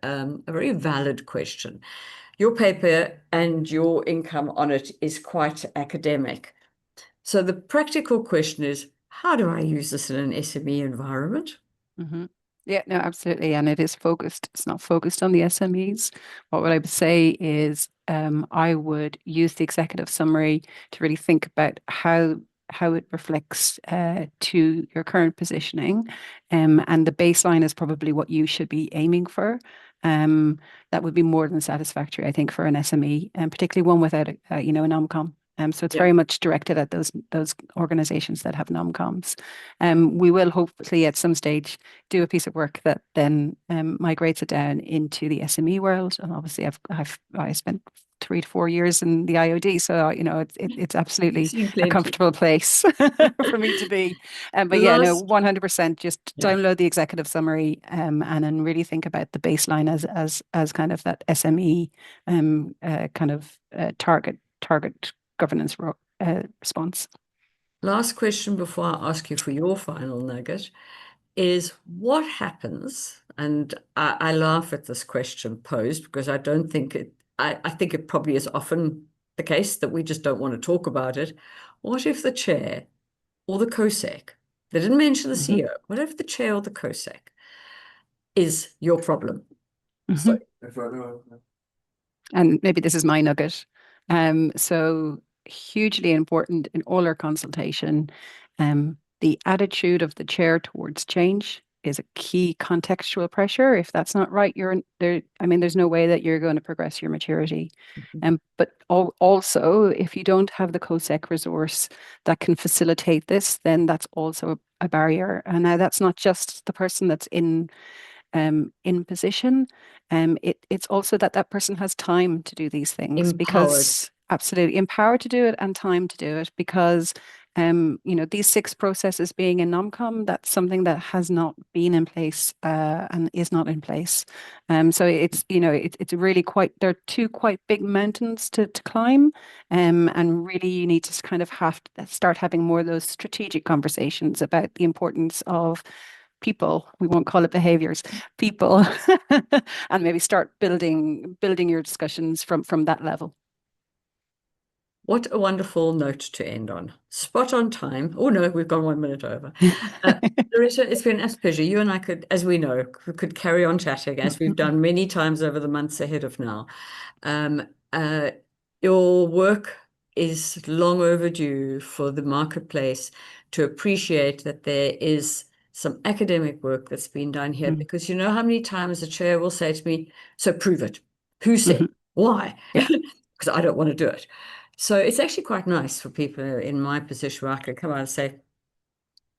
very valid question. Your paper and your income on it is quite academic. So the practical question is, how do I use this in an SME environment? Mm-hmm. Yeah, no, absolutely. And it is focused. It's not focused on the SMEs. What would I would say is I would use the executive summary to really think about how it reflects to your current positioning. And the baseline is probably what you should be aiming for. That would be more than satisfactory, I think, for an SME, and particularly one without a non-com. So it's very much directed at those organizations that have non-coms. We will hopefully at some stage do a piece of work that then migrates it down into the SME world. And obviously I spent 3 to 4 years in the IOD, so it's absolutely a comfortable place for me to be. But yeah, no, 100%. Just download the executive summary and then really think about the baseline as kind of that SME kind of target governance response. Last question before I ask you for your final nugget is, what happens, and I laugh at this question posed because I don't think I think it probably is often the case that we just don't want to talk about it. What if the chair or the COSEC, they didn't mention the CEO, what if the chair or the COSEC is your problem? So, and maybe this is my nugget. So hugely important in all our consultation. The attitude of the chair towards change is a key contextual pressure. If that's not right, you're there. I mean, there's no way that you're going to progress your maturity. But also, if you don't have the COSEC resource that can facilitate this, then that's also a barrier. And now that's not just the person that's in in position, it's also that that person has time to do these things, Empowered. because absolutely empowered to do it and time to do it, because these 6 processes being in nomcom, that's something that has not been in place and is not in place. So it's really quite, there are 2 quite big mountains to climb, and really you need to kind of have to start having more of those strategic conversations about the importance of people. We won't call it behaviors, people, and maybe start building your discussions from that level. What a wonderful note to end on. Spot on time. Oh no, we've gone 1 minute over. Loretto, it's been a pleasure. You and I could, as we know, could carry on chatting as we've done many times over the months ahead of now. Your work is long overdue for the marketplace to appreciate that there is some academic work that's been done here, because you know how many times a chair will say to me, so prove it. Who said? Why? Yeah. Because I don't want to do it. So it's actually quite nice for people in my position where I can come out and say,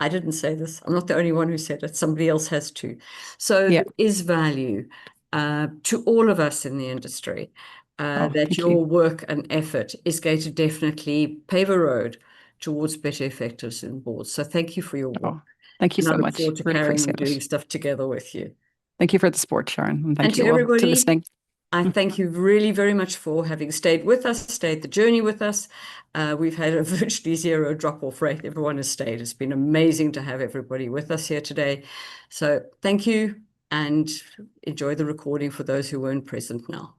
I didn't say this. I'm not the only one who said it. Somebody else has too. So Yeah. there is value to all of us in the industry Oh, that thank you. your work and effort is going to definitely pave a road towards better effectiveness in boards. So thank you for your work. Oh, thank you And I so look much. forward to Really carrying on appreciate doing it. stuff together with you. Thank you for the support, Sharon, and And thank to you all to everybody, listening. I thank you really very much for having stayed with us, stayed the journey with us. We've had a virtually 0 drop-off rate. Everyone has stayed. It's been amazing to have everybody with us here today. So thank you, and enjoy the recording for those who weren't present now.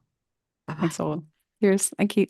Bye-bye. Thanks all. Cheers. Thank you.